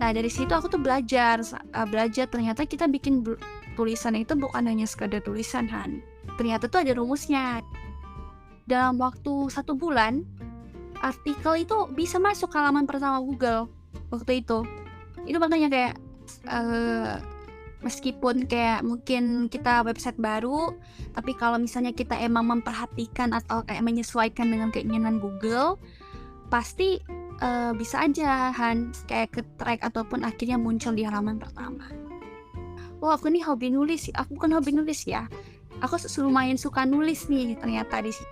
Nah dari situ aku tuh belajar ternyata kita bikin tulisan itu bukan hanya sekadar tulisan Han. Ternyata tuh ada rumusnya. Dalam waktu 1 bulan artikel itu bisa masuk halaman pertama Google waktu itu. Itu makanya kayak meskipun kayak mungkin kita website baru, tapi kalau misalnya kita emang memperhatikan atau kayak menyesuaikan dengan keinginan Google, pasti bisa aja Han kayak ke track ataupun akhirnya muncul di halaman pertama. Wah aku nih hobi nulis, aku bukan hobi nulis ya, aku lumayan suka nulis nih ternyata di sini.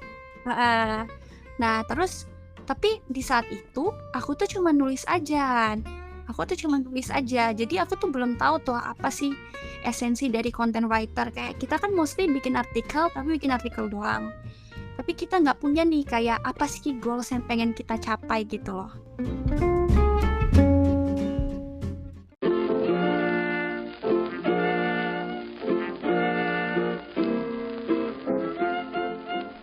Nah terus tapi di saat itu aku tuh cuma nulis aja. Jadi aku tuh belum tahu tuh apa sih esensi dari content writer. Kayak kita kan mostly bikin artikel, tapi bikin artikel doang. Tapi kita nggak punya nih kayak apa sih goals yang pengen kita capai gitu loh.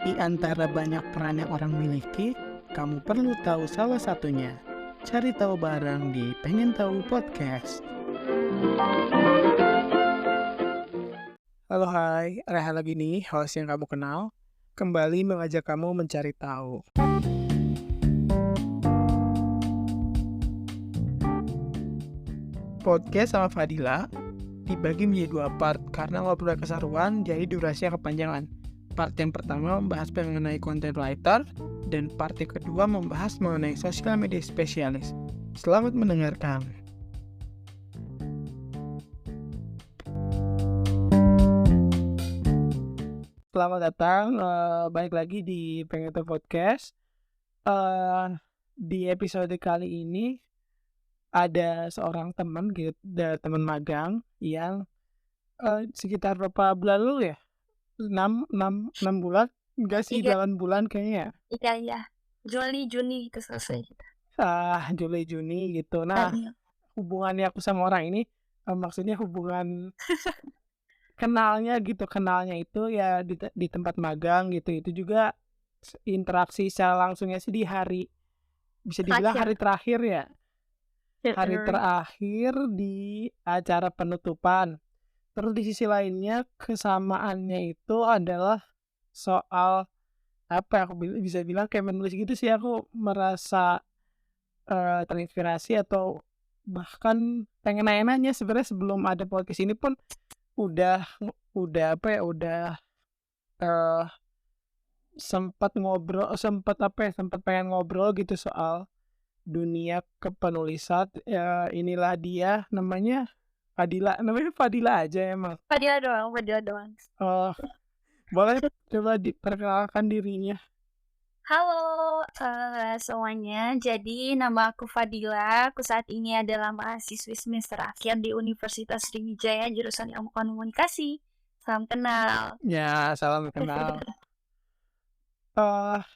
Di antara banyak peran yang orang miliki, kamu perlu tahu salah satunya. Cari tahu bareng di Pengen Tahu Podcast. Halo hai, Reha lagi nih, host yang kamu kenal. Kembali mengajak kamu mencari tahu. Podcast sama Fadila dibagi menjadi 2 part karena ngobrol keseruan jadi durasinya kepanjangan. Part yang pertama membahas mengenai content writer dan part yang kedua membahas mengenai sosial media spesialis. Selamat mendengarkan. Selamat datang, balik lagi di Pengen Tahu Podcast. Di episode kali ini ada seorang teman gitu, teman magang yang sekitar berapa bulan lalu ya? 6 bulan? Enggak sih, 8 bulan kayaknya. Iya. Juni itu selesai. Juli-Juni gitu. Nah, hubungannya aku sama orang ini, maksudnya hubungan kenalnya itu ya di tempat magang gitu. Itu juga interaksi secara langsungnya sih di hari, bisa dibilang hari terakhir ya. Hari terakhir di acara penutupan. Terus di sisi lainnya kesamaannya itu adalah soal apa aku bisa bilang kayak menulis gitu sih. Aku merasa terinspirasi atau bahkan pengen nanya-nanya sebenarnya sebelum ada podcast ini pun udah sempat pengen ngobrol gitu soal dunia kepenulisan. Inilah dia namanya Fadila aja emang. Fadila doang. Boleh coba diperkenalkan dirinya. Halo semuanya, jadi nama aku Fadila. Aku saat ini adalah mahasiswi semester akhir di Universitas Sriwijaya jurusan Ilmu Komunikasi. Salam kenal. Ya, salam kenal.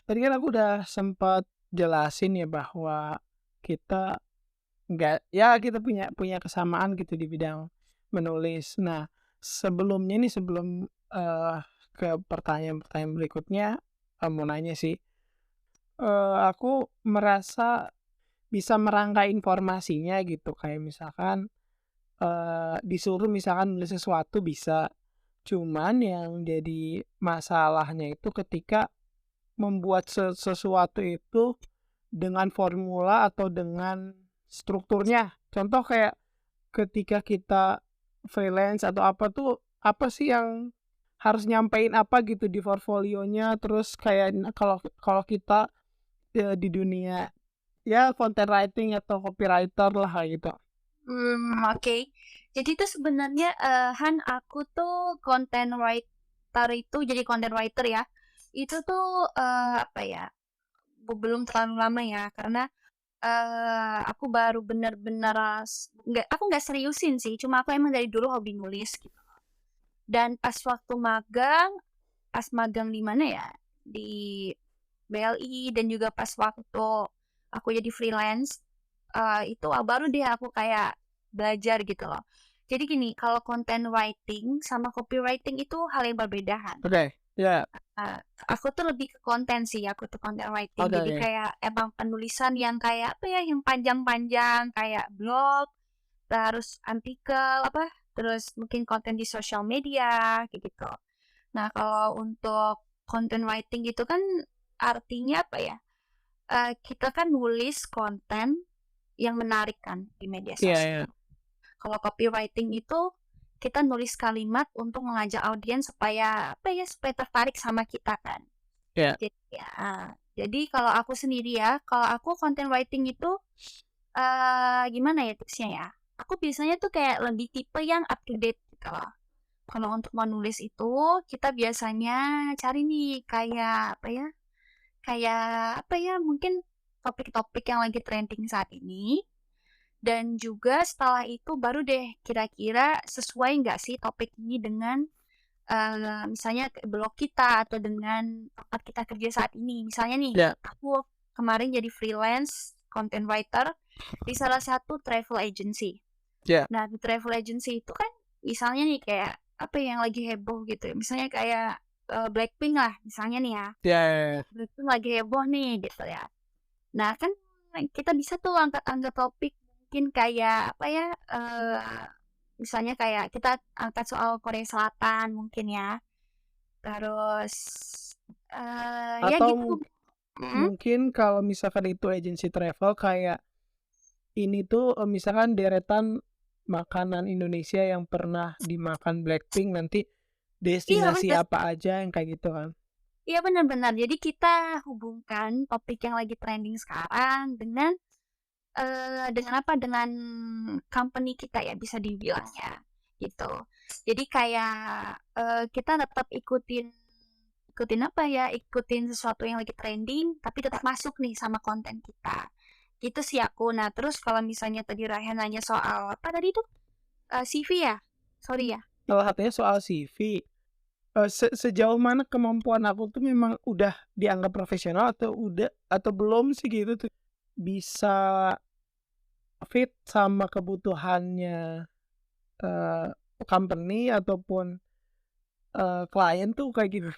Tadi kan aku udah sempat jelasin ya bahwa kita kita punya kesamaan gitu di bidang menulis. Nah, sebelum ke pertanyaan berikutnya, mau nanya sih. Aku merasa bisa merangkai informasinya gitu, kayak misalkan disuruh misalkan nulis sesuatu bisa, cuman yang jadi masalahnya itu ketika membuat sesuatu itu dengan formula atau dengan strukturnya. Contoh kayak ketika kita freelance atau apa sih yang harus nyampein apa gitu di portfolionya. Terus kayak kalau kita di dunia ya content writing atau copywriter lah gitu. Oke. Jadi tuh sebenarnya Han, aku tuh content writer ya. Itu tuh apa ya? Belum terlalu lama ya, karena aku baru benar-benar aku nggak seriusin sih, cuma aku emang dari dulu hobi nulis gitu. Dan pas magang di mana ya, di BLI, dan juga pas waktu aku jadi freelance, itu baru deh aku kayak belajar gitu loh. Jadi gini, kalau content writing sama copywriting itu hal yang berbeda kan. Oke, ya. Aku tuh lebih ke konten sih, aku tuh content writing. Jadi kayak emang penulisan yang kayak apa ya, yang panjang-panjang, kayak blog, terus artikel terus mungkin konten di sosial media kayak gitu. Nah, kalau untuk content writing itu kan artinya apa ya? Kita kan nulis konten yang menarik kan di media Iya, iya. sosial. Kalau copywriting itu kita nulis kalimat untuk mengajak audiens supaya supaya tertarik sama kita kan. Iya. Jadi kalau aku sendiri ya, kalau aku content writing itu gimana ya tipsnya ya? Aku biasanya tuh kayak lebih tipe yang up to date gitu loh. Kalau untuk menulis itu kita biasanya cari nih mungkin topik-topik yang lagi trending saat ini. Dan juga setelah itu baru deh kira-kira sesuai nggak sih topik ini dengan misalnya blog kita atau dengan tempat kita kerja saat ini. Misalnya nih, Ya. aku kemarin jadi freelance content writer di salah satu travel agency. Ya. Nah, di travel agency itu kan misalnya nih kayak apa yang lagi heboh gitu. Misalnya kayak Blackpink lah, misalnya nih ya. Ya. Blackpink lagi heboh nih gitu ya. Nah, kan kita bisa tuh angkat topik mungkin kayak misalnya kayak kita angkat soal Korea Selatan mungkin ya. Terus ya Atau gitu. mungkin kalau misalkan itu agensi travel kayak ini tuh misalkan deretan makanan Indonesia yang pernah dimakan Blackpink, nanti destinasi Iya, apa aja yang kayak gitu kan. Iya benar-benar. Jadi kita hubungkan topik yang lagi trending sekarang dengan dengan company kita ya bisa dibilang ya gitu. Jadi kayak kita tetap ikutin sesuatu yang lagi trending tapi tetap masuk nih sama konten kita. Gitu sih aku. Nah, terus kalau misalnya tadi Raihan nanya soal apa tadi tuh? CV ya? Sorry ya. Salah satunya soal CV. Sejauh mana kemampuan aku tuh memang udah dianggap profesional atau belum sih gitu tuh bisa fit sama kebutuhannya company ataupun klien tuh kayak gitu.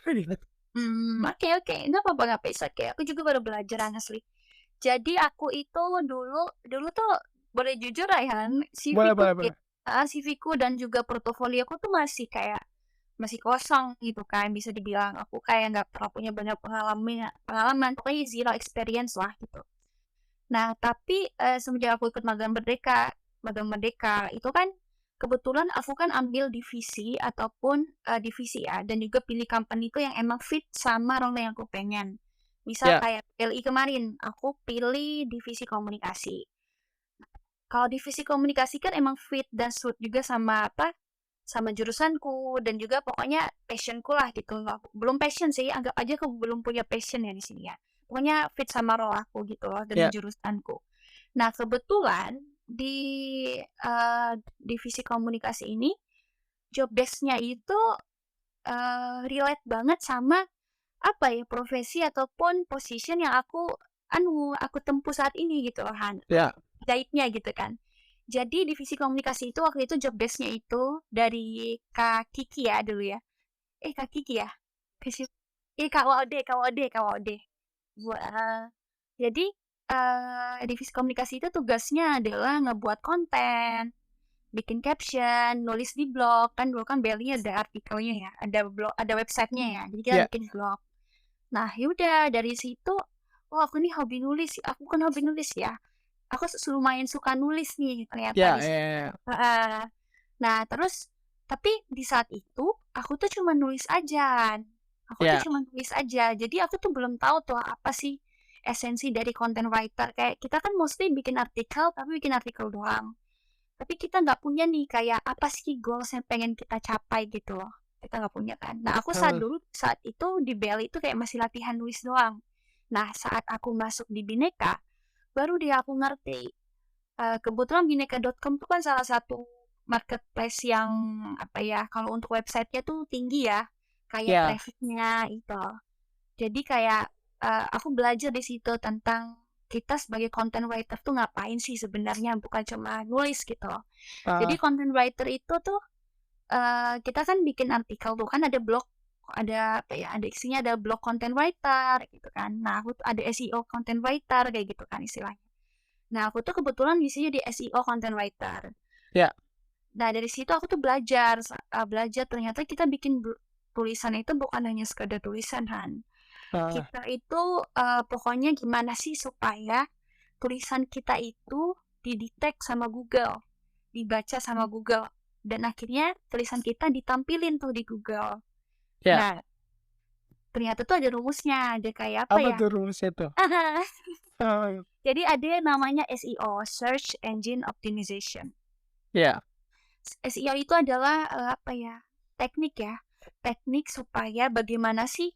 Oke. Nggak apa-apa. Oke. Aku juga baru belajar asli. Jadi aku itu dulu tuh boleh jujur Raihan, Boleh. CV-ku dan juga portofolioku tuh masih kosong gitu kan, bisa dibilang aku kayak nggak pernah punya banyak pengalaman, pokoknya zero experience lah gitu. Nah, tapi semenjak aku ikut magang merdeka itu kan kebetulan aku kan ambil divisi ataupun divisi ya, dan juga pilih company itu yang emang fit sama role yang aku pengen. Misal kayak LI kemarin, aku pilih divisi komunikasi. Kalau divisi komunikasi kan emang fit dan suit juga sama jurusanku dan juga pokoknya passionku lah gitu. Belum passion sih, anggap aja aku belum punya passion ya di sini ya. Pokoknya fit sama role aku gitu loh dengan jurusanku. Nah, kebetulan di divisi komunikasi ini job desk-nya itu relate banget sama profesi ataupun position yang aku tempuh saat ini gitu loh Han. Gaibnya gitu kan. Jadi divisi komunikasi itu waktu itu job desk-nya itu dari Kak Kiki ya dulu ya. Kak Kiki ya. Kak Waude. Jadi divisi komunikasi itu tugasnya adalah ngebuat konten, bikin caption, nulis di blog. Kan dulu kan Belly ada artikelnya ya, ada blog, ada websitenya ya. Jadi kita bikin blog. Nah, yaudah dari situ, aku nih hobi nulis. Aku kan hobi nulis ya. Aku lumayan suka nulis nih ternyata. Nah, terus tapi di saat itu aku tuh cuma nulis aja. Jadi aku tuh belum tahu tuh apa sih esensi dari content writer. Kayak kita kan mostly bikin artikel, tapi bikin artikel doang. Tapi kita nggak punya nih kayak apa sih goals yang pengen kita capai gitu loh. Kita nggak punya kan. Nah, aku saat itu di Belly itu kayak masih latihan nulis doang. Nah, saat aku masuk di Bineka, baru dia aku ngerti. Kebetulan bineka.com itu kan salah satu marketplace yang kalau untuk websitenya tuh tinggi ya, kayak trafficnya itu. Jadi kayak aku belajar di situ tentang kita sebagai content writer tuh ngapain sih sebenarnya, bukan cuma nulis gitu. Jadi content writer itu tuh kita kan bikin artikel tuh kan ada blog, ada isinya ada blog content writer gitu kan. Nah, aku tuh ada SEO content writer kayak gitu kan istilahnya. Nah, aku tuh kebetulan isinya di SEO content writer. Ya. Nah, dari situ aku tuh belajar ternyata kita bikin tulisan itu bukan hanya sekedar tulisan, Han. Heeh. Kita itu pokoknya gimana sih supaya tulisan kita itu didetect sama Google, dibaca sama Google, dan akhirnya tulisan kita ditampilin tuh di Google. Ya. Nah, ternyata tuh ada rumusnya, ada kayak apa Apa ya? tuh rumusnya tuh? Oh, Jadi ada yang namanya SEO, Search Engine Optimization. ya. SEO itu adalah apa ya? Teknik supaya bagaimana sih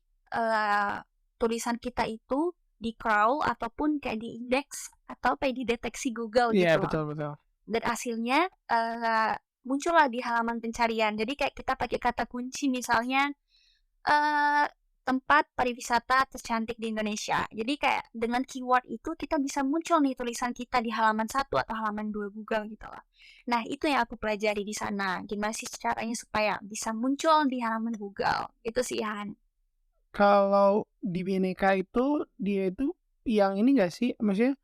tulisan kita itu di crawl ataupun kayak di indeks atau kayak dideteksi Google Iya, gitu loh. betul. Dan hasilnya muncullah di halaman pencarian. Jadi kayak kita pakai kata kunci misalnya tempat pariwisata tercantik di Indonesia. Jadi kayak dengan keyword itu kita bisa muncul nih tulisan kita di halaman 1 atau halaman 2 Google gitu loh. Nah, itu yang aku pelajari di sana. Gimana sih caranya supaya bisa muncul di halaman Google. Itu sih, Han. Kalau di Bineka itu, dia itu yang ini nggak sih? Maksudnya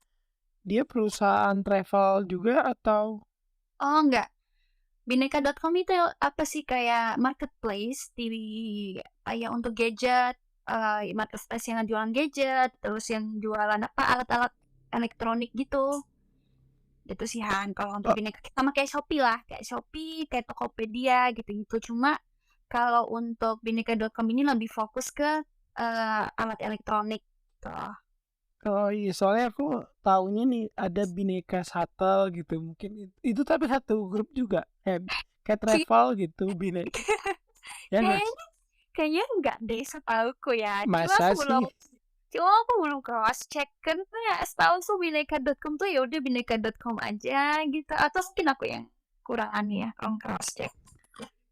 dia perusahaan travel juga atau? Oh, enggak. Bineka.com itu apa sih, kayak marketplace kayak untuk gadget, marketplace yang jualan gadget, terus yang jualan apa alat-alat elektronik gitu. Gitu sih, Han. Kalau untuk Oh, Bineka sama kayak Shopee lah, kayak Tokopedia gitu-gitu. Cuma kalau untuk Bineka.com ini lebih fokus ke alat elektronik gitu. oh iya, soalnya aku taunya nih ada Bineka Shuttle gitu, mungkin itu tapi satu grup juga, kayak Sih, travel gitu, Bineka. Ya nggak sih? kayaknya kayaknya enggak deh setauku ya. Masa sih? Cuma aku belum cross check kan ya, setahu tuh bineka.com tuh ya udah bineka.com aja gitu. Atau mungkin aku yang kurang aneh ya, kurang cross check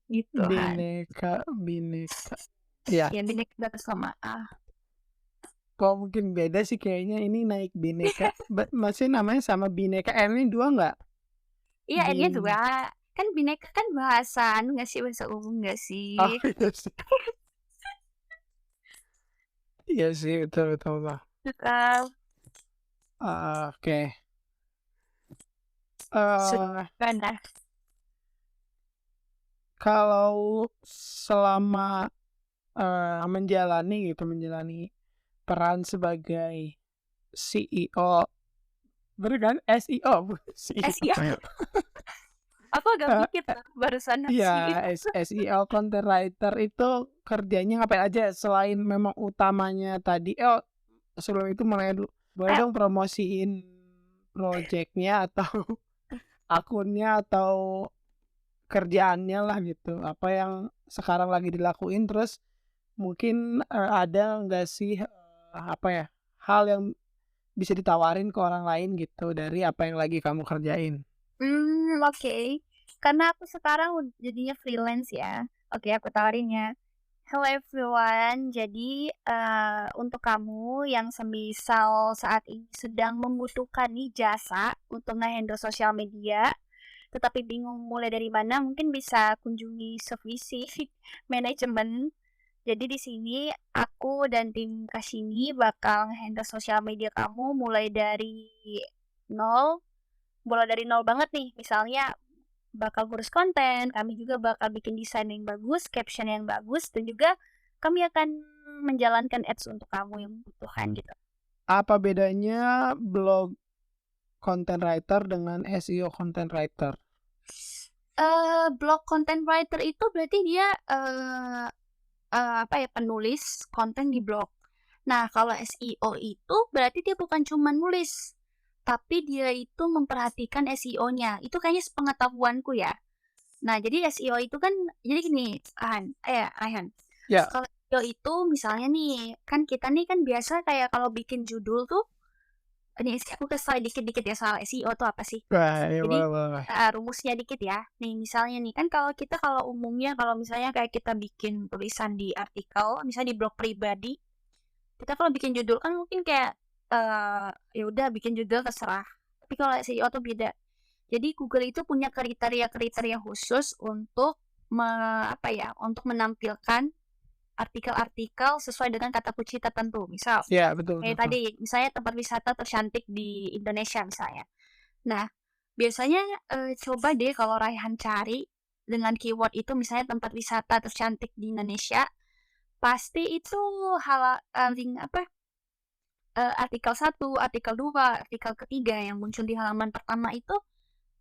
gitu, Han. Bineka. Ya, Ya bineka.com kok mungkin beda sih kayaknya ini naik Bineka. Masih namanya sama Bineka, N-nya 2 nggak? Iya, N-nya 2. Bin. Kan bineka kan bahasa nggak sih, bahasa umum nggak Oh sih? iya sih. Iya sih, betul. Uh, Oke. Eh, Sudah. kalau selama menjalani peran sebagai CEO, bener kan? SEO, SEO. CEO. Aku agak Eh, mikir barusan Iya, CEO. SEO content writer itu kerjanya ngapain aja selain memang utamanya tadi? Sebelum itu boleh Ayo. dong promosiin projectnya atau akunnya atau kerjaannya lah gitu. Apa yang sekarang lagi dilakuin, terus mungkin ada nggak sih apa ya, hal yang bisa ditawarin ke orang lain gitu dari apa yang lagi kamu kerjain? Oke. Karena aku sekarang jadinya freelance ya. Oke, aku tawarin ya. Hello everyone. Jadi untuk kamu yang semisal saat ini sedang membutuhkan nih jasa untuk nge-handle sosial media, tetapi bingung mulai dari mana, mungkin bisa kunjungi Sevisi Manajemen. Jadi di sini aku dan tim Kasini bakal nge-handle sosial media kamu nol, mulai dari nol banget nih. Misalnya bakal ngurus konten, kami juga bakal bikin desain yang bagus, caption yang bagus, dan juga kami akan menjalankan ads untuk kamu yang membutuhkan gitu. Apa bedanya blog content writer dengan SEO content writer? Blog content writer itu berarti dia apa ya, penulis konten di blog. Nah, kalau SEO itu berarti dia bukan cuma nulis, tapi dia itu memperhatikan SEO-nya. Itu kayaknya sepengetahuanku ya. Nah, jadi SEO itu kan, jadi gini, Ayhan. Ya, Kalau SEO itu misalnya nih, kan kita nih kan biasa kayak kalau bikin judul tuh, ini aku kesal dikit-dikit ya soal SEO tuh apa sih. ya, Jadi boleh. rumusnya dikit ya. Nih misalnya nih, kan kalau umumnya kalau misalnya kayak kita bikin tulisan di artikel, misalnya di blog pribadi, kita kalau bikin judul kan mungkin kayak ya udah bikin judul terserah. Tapi kalau SEO tuh beda. Jadi Google itu punya kriteria-kriteria khusus untuk untuk menampilkan artikel-artikel sesuai dengan kata kunci tertentu. Misal Ya, betul. kayak tadi, misalnya tempat wisata tercantik di Indonesia misalnya. Nah, Biasanya, coba deh kalau Raihan cari dengan keyword itu misalnya tempat wisata tercantik di Indonesia, pasti itu link apa, artikel satu, artikel 2, artikel ketiga yang muncul di halaman pertama itu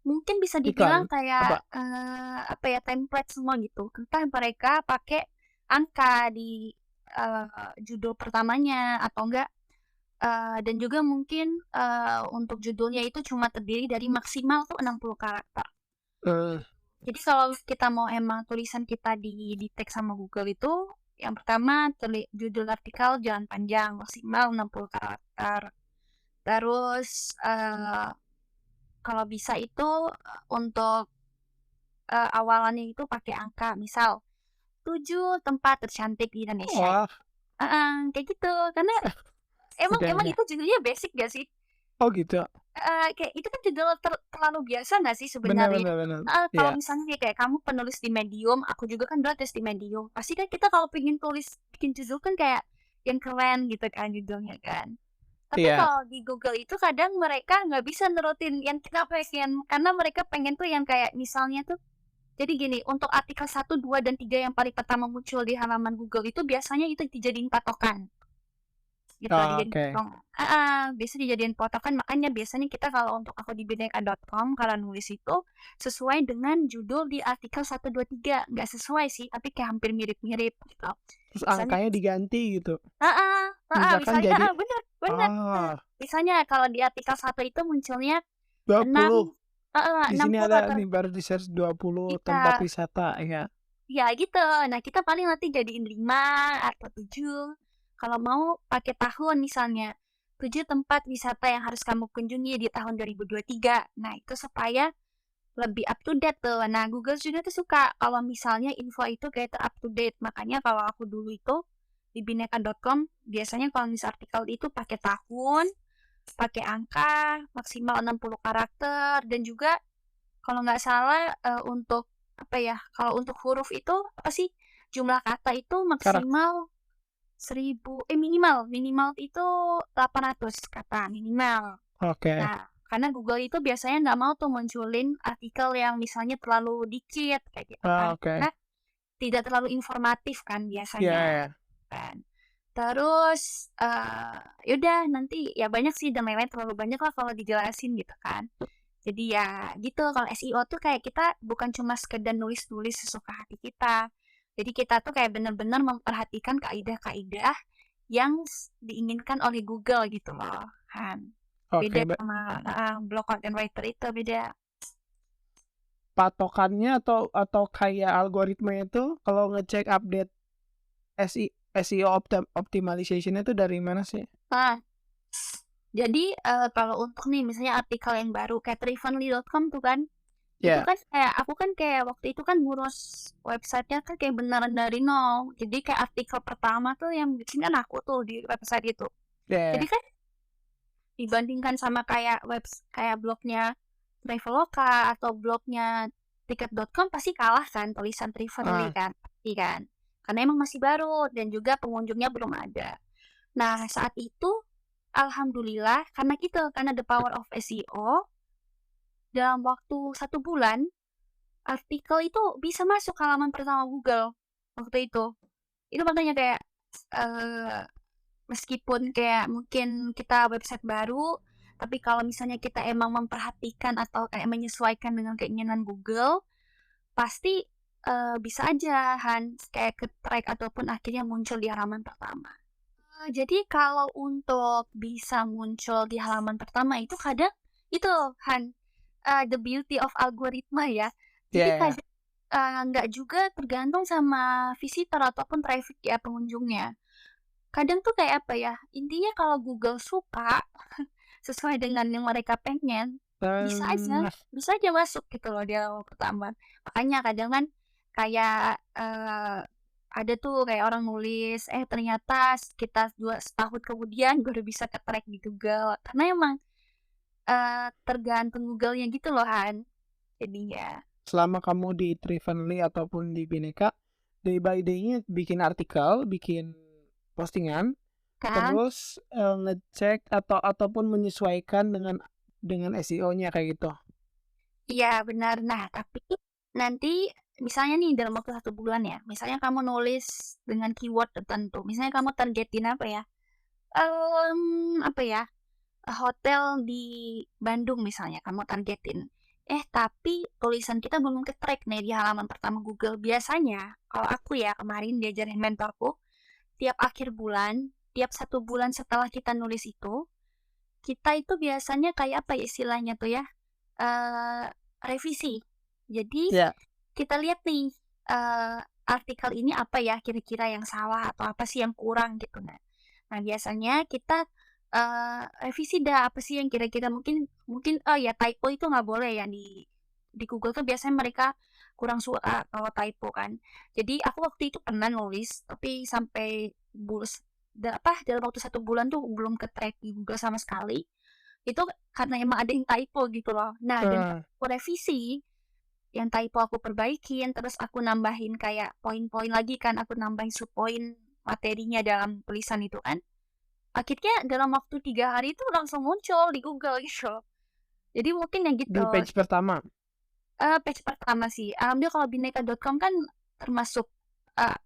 mungkin bisa Iklan dibilang kayak, apa? apa ya, template semua gitu. Entah mereka pakai angka di, judul pertamanya atau enggak, dan juga mungkin, untuk judulnya itu cuma terdiri dari maksimal tuh 60 karakter. Eee, Jadi kalau kita mau emang tulisan kita di-tag sama Google itu, yang pertama judul artikel jangan panjang, maksimal 60 karakter. Terus, kalau bisa itu, untuk, awalannya itu pakai angka, misal 7 tempat tercantik di Indonesia. wah, Kayak gitu. Karena emang udah emang ya. itu judulnya basic gak sih? Oh gitu. Kayak itu kan judul terlalu biasa nggak sih Benar sebenarnya? benar benar. Kalau Iya misalnya kayak kamu penulis di Medium, aku juga kan dulu tulis di Medium. Pasti kan kita kalau pengen bikin judul kan kayak yang keren gitu kan judulnya kan. Tapi iya. kalau di Google itu kadang mereka nggak bisa nurutin yang kita pengen, karena mereka pengen tuh yang kayak misalnya tuh jadi gini, untuk artikel 1, 2, dan 3 yang paling pertama muncul di halaman Google itu biasanya itu dijadiin patokan. Gitu, dijadiin Oke. potong biasa dijadiin potongan, makanya biasanya kita kalau untuk aku di bineka.com kalau nulis itu sesuai dengan judul di artikel 1, 2, 3, nggak sesuai sih, tapi kayak hampir mirip-mirip gitu. Terus Misalnya angkanya diganti gitu? heeh heeh, Misalkan misalnya jadi bener bener, oh, misalnya kalau di artikel 1 itu munculnya 20. 6 heeh, Di sini 60 ada atau nih baru di-search 20 tempat iya, wisata, ya. iya gitu. Nah, kita paling nanti jadiin 5 atau 7. Kalau mau pakai tahun misalnya, 7 tempat wisata yang harus kamu kunjungi di tahun 2023. Nah, itu supaya lebih up to date tuh. Nah, Google juga tuh suka kalau misalnya info itu kayak up to date. Makanya kalau aku dulu itu di bineka.com biasanya kalau nulis artikel itu pakai tahun, pakai angka, maksimal 60 karakter, dan juga kalau nggak salah, untuk apa ya, kalau untuk huruf itu apa sih, jumlah kata itu Karak maksimal 1000 minimal minimal itu 800 kata, minimal. oke. Nah, karena Google itu biasanya nggak mau tuh munculin artikel yang misalnya terlalu dikit, kayak gitu Oh, kan, oke. karena tidak terlalu informatif kan Iya biasanya, iya. kan. Terus, ya udah nanti ya banyak sih dan lain-lain, terlalu banyak lah kalau dijelasin gitu kan. Jadi ya gitu, kalau SEO tuh kayak kita bukan cuma sekedar nulis-nulis sesuka hati kita. Jadi kita tuh kayak benar-benar memperhatikan kaidah-kaidah yang diinginkan oleh Google gitu loh, kan. Beda Oke, sama blog content writer itu beda. patokannya atau kayak algoritmanya itu kalau ngecek update SEO optimization itu dari mana sih? Nah, jadi kalau untuk nih misalnya artikel yang baru kayak trifunly.com tuh kan, itu Ya, kan kayak aku kan kayak waktu itu kan ngurus websitenya kan kayak beneran dari nol. Jadi kayak artikel pertama tuh yang bikin kan aku tuh di website itu. Jadi ya. kan dibandingkan sama kayak blognya Traveloka atau blognya tiket.com pasti kalah kan tulisan Travelly Ah, kan, pasti kan. Karena emang masih baru dan juga pengunjungnya belum ada. Nah, saat itu alhamdulillah karena gitu, karena the power of SEO, dalam waktu 1 bulan artikel itu bisa masuk halaman pertama Google waktu itu. Itu makanya kayak eh, meskipun kayak mungkin kita website baru, tapi kalau misalnya kita emang memperhatikan atau kayak menyesuaikan dengan keinginan Google, pasti bisa aja kayak ke-track ataupun akhirnya muncul di halaman pertama. Jadi kalau untuk bisa muncul di halaman pertama itu kadang itu Han, the beauty of algoritma ya. Jadi ya. kadang nggak juga tergantung sama visitor ataupun traffic ya pengunjungnya. Kadang tuh kayak apa ya, intinya kalau Google suka sesuai dengan yang mereka pengen, bisa aja Dan bisa aja masuk gitu loh di awal pertama. Makanya kadang kan kayak, ada tuh kayak orang nulis, ternyata sekitar 2 setahun kemudian baru bisa ke-track di Google. Karena emang, tergantung Google-nya gitu loh Han, jadinya. selama kamu di Trivenly ataupun di Bineka, day by day-nya bikin artikel, bikin postingan, Kan? terus, ngecek ataupun menyesuaikan dengan SEO-nya kayak gitu? Iya benar. Nah, tapi nanti misalnya nih dalam waktu 1 bulan ya, misalnya kamu nulis dengan keyword tertentu, misalnya kamu targetin apa ya, apa ya, hotel di Bandung misalnya kamu targetin. Tapi tulisan kita belum ke-track nih di halaman pertama Google. Biasanya kalau aku ya kemarin diajarin mentorku, tiap akhir bulan, tiap 1 bulan setelah kita nulis itu, kita itu biasanya kayak apa ya istilahnya tuh ya, eee, revisi. Jadi Ya. kita lihat nih, artikel ini apa ya kira-kira yang salah atau apa sih yang kurang gitu. Nah biasanya kita, revisi dah apa sih yang kira-kira mungkin mungkin, oh ya typo itu nggak boleh ya di Google tuh biasanya mereka kurang suka kalau typo kan. Jadi aku waktu itu pernah nulis tapi sampai bulus dalam waktu 1 bulan tuh belum ke-track di Google sama sekali. Itu karena emang ada yang typo gitu loh. Nah dan Heeh. aku revisi, yang typo aku perbaikin, terus aku nambahin kayak poin-poin lagi kan, aku nambahin subpoin materinya dalam tulisan itu kan. Akhirnya dalam waktu 3 hari itu langsung muncul di Google gitu loh. Jadi mungkin yang Di gitu, page pertama? page pertama sih. Alhamdulillah kalau bineka.com kan termasuk,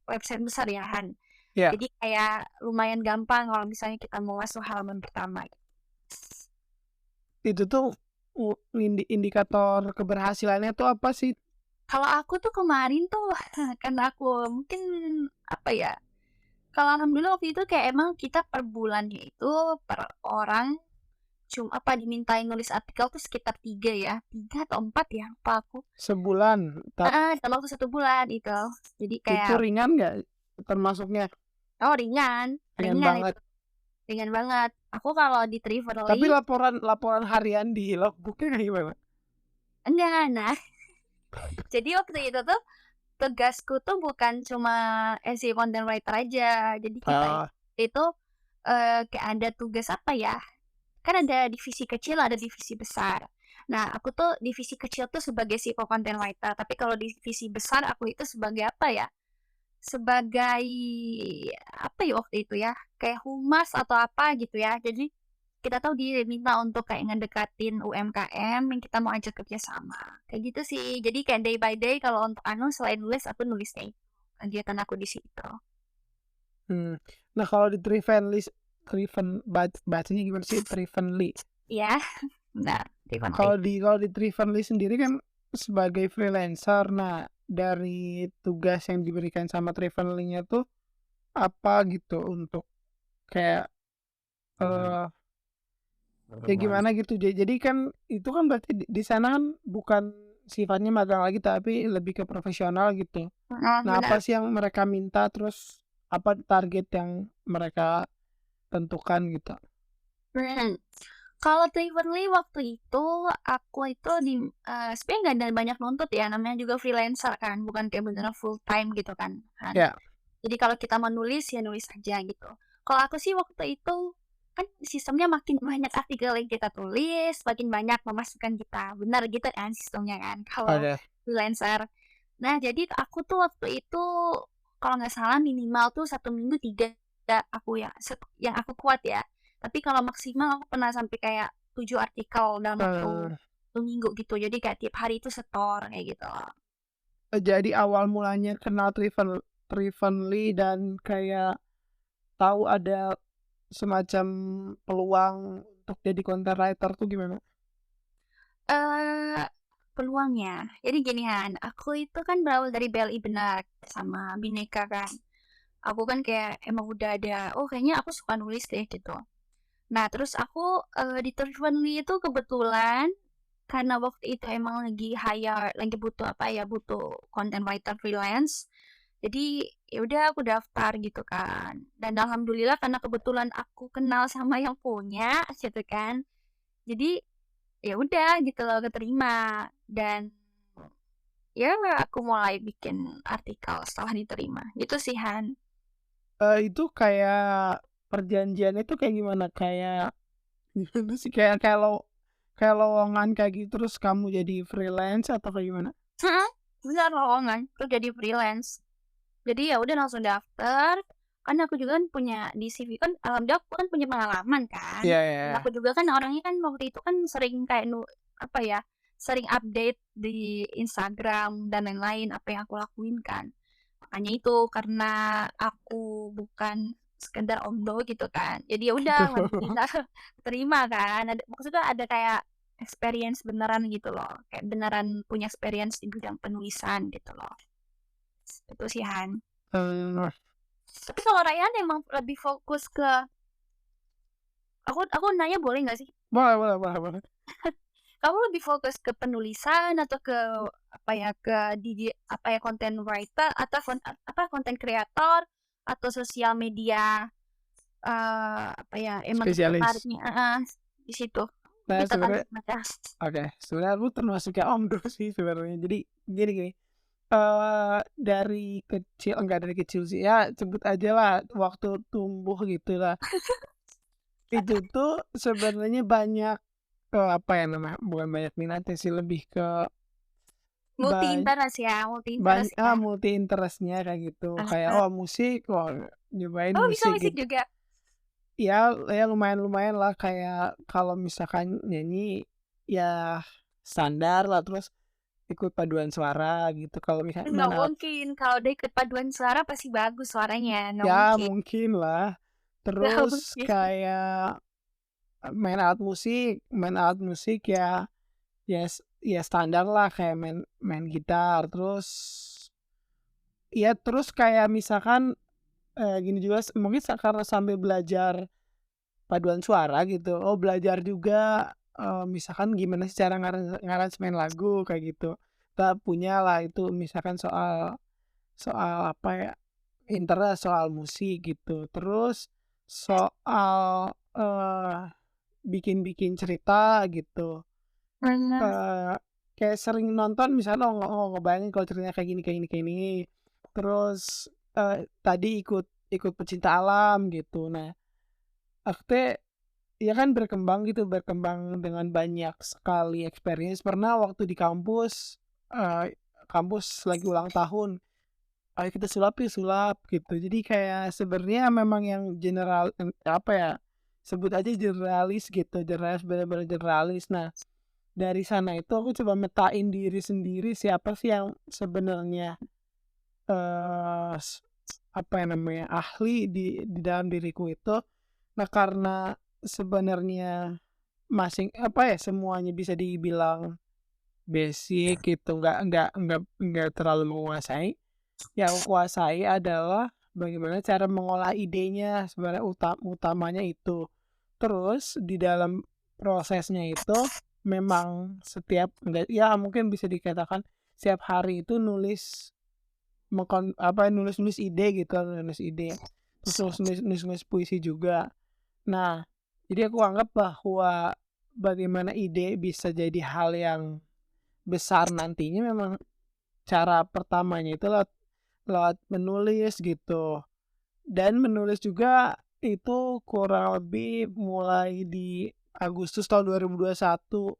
website besar ya, Han. Ya. Jadi kayak lumayan gampang kalau misalnya kita mau masuk halaman pertama. Itu tuh indikator keberhasilannya tuh apa sih? Kalau aku tuh kemarin tuh karena aku mungkin apa ya, kalau alhamdulillah waktu itu kayak emang kita per bulannya itu per orang apa dimintain nulis artikel tuh sekitar 3 ya, 3 atau 4 ya, lupa aku. Sebulan? Dalam waktu 1 bulan itu. Jadi Itu kayak, ringan nggak termasuknya? oh ringan, Ringan ringan banget. itu, ringan banget. Aku kalau di Tapi Triverly laporan harian di logbook-nya kayak gimana? enggak. Nah, jadi waktu itu tuh tugasku tuh bukan cuma SEO content writer aja. Jadi kita Ah, itu kayak ada tugas apa ya? Kan ada divisi kecil, ada divisi besar. Nah, aku tuh divisi kecil tuh sebagai SEO content writer, tapi kalau divisi besar aku itu sebagai apa ya? Sebagai apa ya waktu itu ya? Kayak humas atau apa gitu ya. Jadi kita tuh diminta untuk kayak ngedekatin UMKM yang kita mau ajak kerja sama. Kayak gitu sih. Jadi kayak day by day kalau untuk selain nulis aku nulisnya itu. Kegiatan aku di situ. hmm. Nah, kalau di bacanya gimana sih? Trivenly. Iya, benar. Terima kasih. Kalau di Trivenly sendiri kan sebagai freelancer, nah dari tugas yang diberikan sama Trivenly-nya tuh apa gitu untuk kayak eh ya gimana gitu. Jadi kan itu kan berarti di sana kan bukan sifatnya magang lagi tapi lebih ke profesional gitu. Nah, apa Benar. sih yang mereka minta, terus apa target yang mereka tentukan gitu? Hmm. Kalau Privately waktu itu aku itu sebenarnya nggak ada banyak nuntut ya, namanya juga freelancer kan, bukan kayak beneran full time gitu kan. Ya. Jadi kalau kita mau nulis ya nulis aja gitu. Kalau aku sih waktu itu kan sistemnya makin banyak artikel yang kita tulis, makin banyak memasukkan kita. Benar gitu kan sistemnya kan kalau Oke. freelancer. Nah, jadi aku tuh waktu itu kalau nggak salah minimal tuh 1 minggu 3 aku ya, yang aku kuat ya. Tapi kalau maksimal aku pernah sampai kayak 7 artikel dalam waktu Eh, 1 minggu gitu. Jadi kayak tiap hari itu setor kayak gitu. jadi awal mulanya kenal Trivenly dan kayak tahu ada semacam peluang untuk jadi content writer tuh gimana? Eh peluangnya. Jadi gini Han, aku itu kan berawal dari BLI Benar sama Bineka kan. Aku kan kayak emang udah ada, oh kayaknya aku suka nulis deh gitu. Nah terus aku di Trivenly itu kebetulan karena waktu itu emang lagi butuh apa ya, butuh content writer freelance. Jadi ya udah aku daftar gitu kan. Dan alhamdulillah karena kebetulan aku kenal sama yang punya gitu kan. Jadi ya udah gitu loh keterima dan ya aku mulai bikin artikel setelah diterima gitu sih Han. Itu kayak perjanjiannya tuh kayak gimana? Kayak gimana sih? Kayak lowongan kayak gitu terus kamu jadi freelance atau kayak gimana? Benar lowongan tuh jadi freelance. Jadi ya udah langsung daftar. Kan aku juga kan punya di CV kan alhamdulillah aku kan punya pengalaman kan. Iya, Dan iya. aku juga kan orangnya kan waktu itu kan sering kayak apa ya, sering update di Instagram dan lain-lain apa yang aku lakuin kan. Makanya itu karena aku bukan sekedar omdo gitu kan. Jadi ya udah Betul. alhamdulillah terima kan. Maksudnya ada kayak experience beneran gitu loh. Kayak beneran punya experience di bidang penulisan gitu loh. Itu sih Han. Eee, Tapi kalau Rayhan emang lebih fokus ke aku nanya boleh nggak sih? boleh boleh boleh boleh. Kamu lebih fokus ke penulisan atau ke apa ya ke apa ya content writer atau content creator atau sosial media apa ya emang Spesialis. tertariknya di situ Nah, lebih tertarik sebenarnya baca. oke, sebenarnya aku termasuk yang omdo sih sebenarnya. Jadi gini gini, dari kecil enggak dari kecil sih, ya sebut aja lah waktu tumbuh gitulah, itu tuh sebenarnya banyak, apa ya namanya, bukan banyak minatnya sih, lebih ke Multi interest ya. multi interest-nya kayak gitu. Kayak, Uh, oh musik, wah nyobain oh bisa musik musik gitu. juga. Ya lumayan lah kayak kalau misalkan nyanyi, ya standar lah, terus ikut paduan suara gitu. Kalau misalnya Nggak main alat, mungkin kalau udah ikut paduan suara pasti bagus suaranya, nggak ya mungkin. mungkin lah. Nggak Terus mungkin. kayak main alat musik ya ya standar lah kayak main main gitar. Terus kayak misalkan, gini juga mungkin karena sambil belajar paduan suara gitu, oh belajar juga, misalkan gimana sih cara ngaransemen lagu kayak gitu. Kita punya lah itu misalkan soal soal apa ya, interest soal musik gitu. Terus soal, bikin-bikin cerita gitu, Bener. eee, kayak sering nonton misalnya, ngebayangin kalau ceritanya kayak gini kayak gini kayak ini. Terus, tadi ikut pecinta alam gitu. Nah, aku ya kan berkembang dengan banyak sekali experience. Pernah waktu di kampus, kampus lagi ulang tahun, "Ayo kita sulap yuk, sulap," gitu. Jadi kayak sebenarnya memang yang apa ya, sebut aja generalis gitu, bener-bener generalis. Nah, dari sana itu aku coba metain diri sendiri siapa sih yang sebenarnya, eee, s apa ya namanya, ahli di dalam diriku itu. Nah, karena sebenarnya apa ya, semuanya bisa dibilang basic gitu, nggak terlalu menguasai. Yang aku kuasai adalah bagaimana cara mengolah idenya, sebenarnya utamanya itu. Terus di dalam prosesnya itu memang nggak ya mungkin bisa dikatakan setiap hari itu nulis-nulis ide gitu, nulis ide. Terus nulis puisi juga. Nah, jadi aku anggap bahwa bagaimana ide bisa jadi hal yang besar nantinya memang cara pertamanya itu lewat lewat menulis gitu. Dan menulis juga itu kurang lebih mulai di Agustus tahun 2021.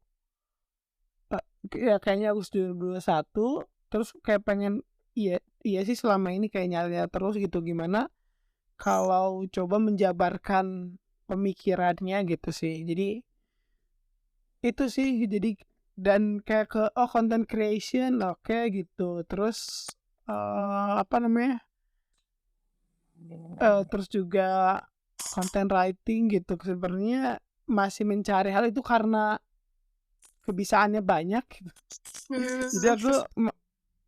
Ya kayaknya Agustus 2021, terus kayak pengen iya iya sih selama ini kayak nyari-nyari terus gitu, gimana kalau coba menjabarkan pemikirannya gitu sih. Jadi itu sih, jadi dan kayak content creation oke gitu. Terus, apa namanya, terus juga content writing gitu. Sebenarnya masih mencari hal itu karena kebisaannya banyak gitu. Jadi aku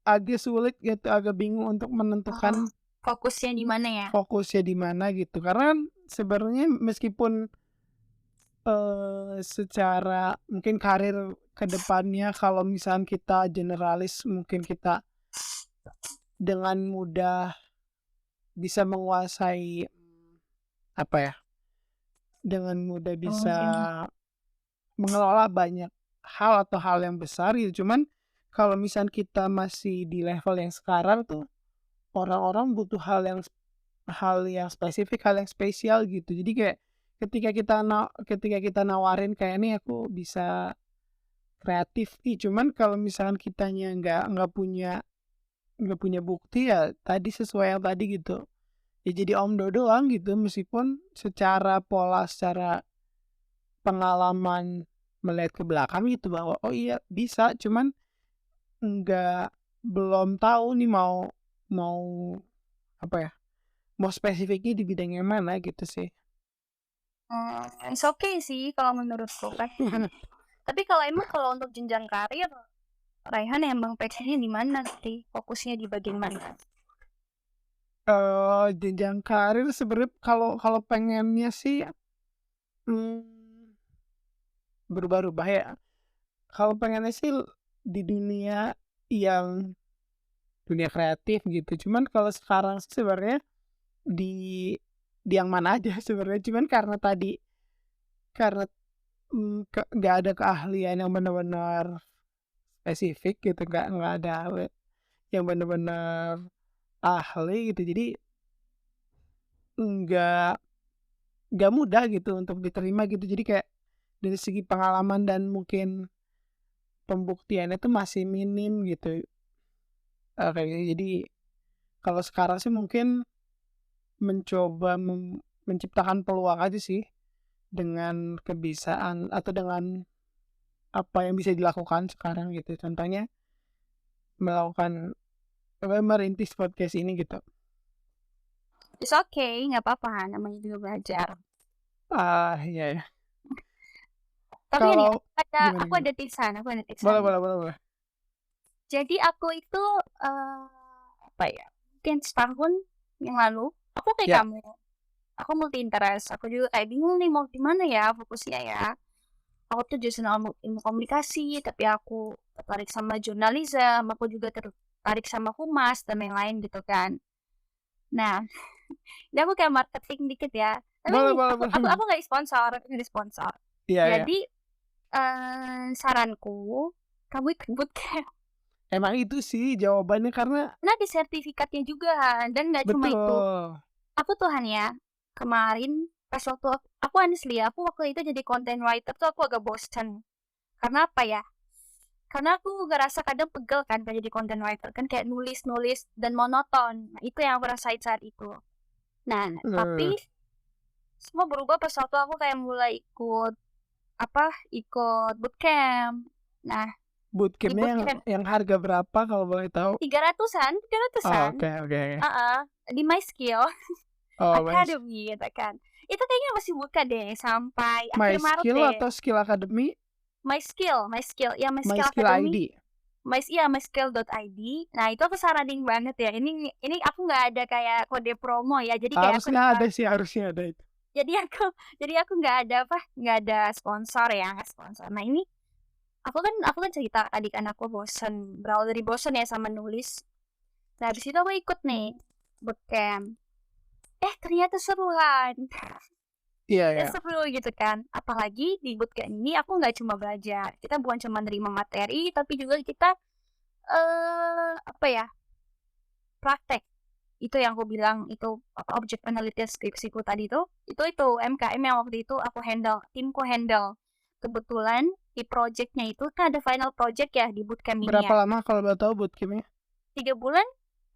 agak sulit gitu, agak bingung untuk Oh, menentukan fokusnya di mana ya? fokusnya di mana gitu. Karena kan sebenarnya meskipun, secara mungkin karir ke depannya kalau misalkan kita generalis, mungkin kita dengan mudah bisa menguasai, apa ya, dengan mudah Oh, bisa iya. mengelola banyak hal atau hal yang besar gitu. Cuman kalau misalkan kita masih di level yang sekarang tuh, orang-orang butuh hal yang spesifik, hal yang spesial gitu. Jadi kayak ketika kita nawarin kayak, "Nih aku bisa kreatif nih," cuman kalau misalkan kitanya nggak punya bukti, ya tadi sesuai yang tadi gitu, ya jadi omdo doang gitu. Meskipun secara pola, secara pengalaman melihat ke belakang gitu bahwa, oh iya bisa, cuman belum tahu nih mau mau apa ya, mau spesifiknya di bidang yang mana gitu sih. It's okay sih kalau menurutku kan. Tapi kalau untuk jenjang karir, Raihan emang passion-nya di mana sih? Fokusnya di bagian mana? Jenjang karir sebenarnya kalau kalau pengennya sih, mmm, berubah-ubah ya. Kalau pengennya sih di yang dunia kreatif gitu, cuman kalau sekarang sih sebenarnya di yang mana aja sebenarnya, cuman karena, nggak ada keahlian yang benar-benar spesifik gitu, nggak ada yang benar-benar ahli gitu, jadi nggak nggak mudah gitu untuk diterima gitu. Jadi kayak dari segi pengalaman dan mungkin pembuktiannya tuh masih minim gitu, kayak gitu. Jadi kalau sekarang sih mungkin mencoba menciptakan peluang aja sih, dengan kebisaan atau dengan apa yang bisa dilakukan sekarang gitu. Contohnya melakukan merintis podcast ini gitu. It's okay, nggak apa-apa, namanya juga belajar. Iya ya. Tapi ini Kalau gimana aku gimana? ada tipsan, Boleh boleh boleh boleh. Jadi aku itu apa ya? Mungkin setahun yang lalu, aku kayak Ya, kamu. Aku multi interest. Aku juga kayak bingung nih mau di mana ya fokusnya ya. Aku tuh jurusan ilmu komunikasi, tapi aku tertarik sama jurnalisme, aku juga tertarik sama humas dan lain-lain gitu kan. Nah, ini aku kayak marketing dikit ya. Tapi boleh ini boleh boleh. aku nggak sponsor, nggak sponsor. Iya iya. Jadi saranku, kamu ikut bootcamp. Emang itu sih jawabannya karena Nah, di sertifikatnya juga, dan nggak cuma itu. betul. Aku tuh Han ya, kemarin pas waktu aku honestly ya, aku waktu itu jadi content writer tuh aku agak bosen. Karena apa ya? Karena aku ngerasa kadang pegel kan kalau jadi content writer kan kayak nulis-nulis dan monoton. Nah, itu yang aku rasain saat itu. Nah, Eee, tapi semua berubah pas waktu aku kayak mulai ikut bootcamp. Nah, di bootcamp-nya bootcamp yang harga berapa kalau boleh tahu? 300-an, 300-an. Oke oke. Di My Skill Oh, Academy gitu kan. Itu kayaknya masih buka deh sampai akhir Maret MySkill deh. atau Skill Academy? Ya My Skill MySkill Academy, ID? myskill.id. Nah, itu aku saranin banget ya. Ini aku nggak ada kayak kode promo ya. Jadi kayak aku Harusnya ada sih, harusnya ada itu. jadi aku jadi aku nggak ada sponsor ya, nggak sponsor. Nah, ini aku kan cerita tadi kan aku berawal dari bosen ya sama nulis. Nah, habis itu aku ikut nih bootcamp. Ternyata seru kan. Iya Ya iya. seru gitu kan. Apalagi di bootcamp ini aku nggak cuma belajar. Kita bukan cuma nerima materi, tapi juga kita apa ya, praktek. Itu yang aku bilang itu object penelitian skripsiku tadi itu MKM yang waktu itu timku handle. Kebetulan di projectnya itu kan ada final project ya di bootcamp ini Berapa ya. lama kalau boleh tahu bootcamp-nya? 3 bulan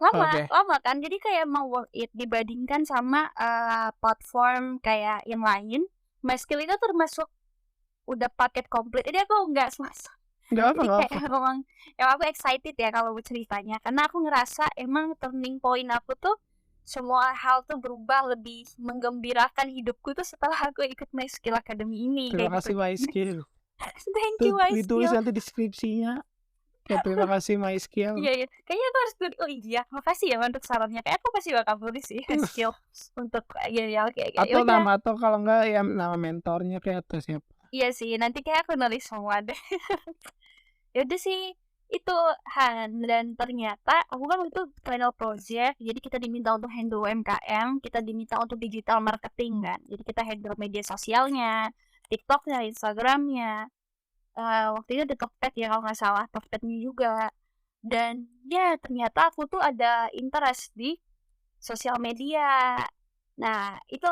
lama, Oke. lama kan. Jadi kayak mau worth it dibandingkan sama platform kayak yang lain. MySkill itu termasuk udah paket komplit. Jadi aku nggak semasa. Nggak apa Jadi nggak kayak apa. emang aku excited ya kalau ceritanya. Karena aku ngerasa emang turning point aku tuh semua hal tuh berubah lebih menggembirakan hidupku tuh setelah aku ikut MySkill Academy ini Terima kayak gitu. kasih MySkill. Thank you Tuh ditulis MySkill. nanti deskripsinya. Kayak terima kasih MySkill. Iya, iya. Kayaknya aku harus tulis. Oh iya, makasih ya untuk sarannya. Kayak aku pasti bakal tulis sih skill untuk kayak kayak ya Atau udah. nama, atau kalau enggak ya nama mentornya kayak atau siapa. Iya sih, nanti kayak aku nulis semua deh. Ya udah sih, itu Han. Dan ternyata aku kan itu final project, jadi kita diminta untuk handle UMKM, kita diminta untuk digital marketing kan. Jadi kita handle media sosialnya, TikToknya, Instagramnya. Waktu itu ada Tokped ya kalau nggak salah, Tokpednya juga. Dan ya ternyata aku tuh ada interest di sosial media. Nah, itu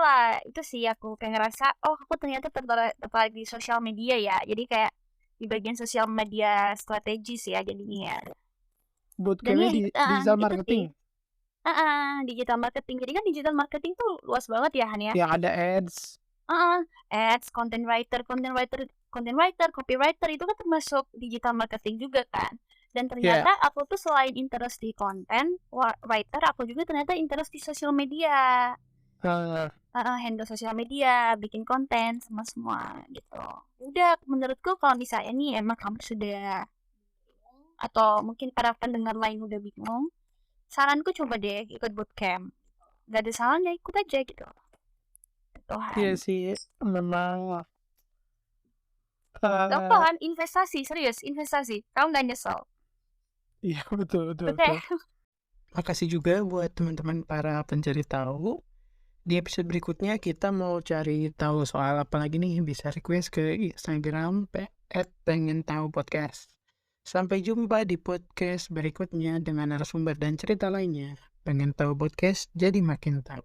sih aku kayak ngerasa, oh aku ternyata tertarik di sosial media ya. Jadi kayak di bagian sosial media strategis ya jadinya ya. Dan Bootcamp-nya ya di digital itu sih. marketing. Digital marketing. Jadi kan digital marketing tuh luas banget ya Han ya. Yang ada ads. Heeh, ads, content writer, copywriter itu kan termasuk digital marketing juga kan. Dan Iya. ternyata aku tuh selain interest di content writer, aku juga ternyata interest di sosial media. Heeh. Handle sosial media, bikin konten sama semua gitu. Udah, menurutku kalau misalnya nih emang kamu sudah atau mungkin para pendengar lain udah bingung, saranku coba deh ikut bootcamp. Gak ada salahnya, ikut aja gitu. Iya Tuhan. sih, memang, Gampang eee, kan? Investasi, serius, investasi. Kamu nggak nyesel. iya betul betul Oke. betul. Makasih juga buat teman-teman para pencari tahu. Di episode berikutnya kita mau cari tahu soal apa lagi nih, bisa request ke Instagram @pengen_tahu_podcast. Sampai jumpa di podcast berikutnya dengan narasumber dan cerita lainnya. Pengen tahu podcast jadi makin tahu.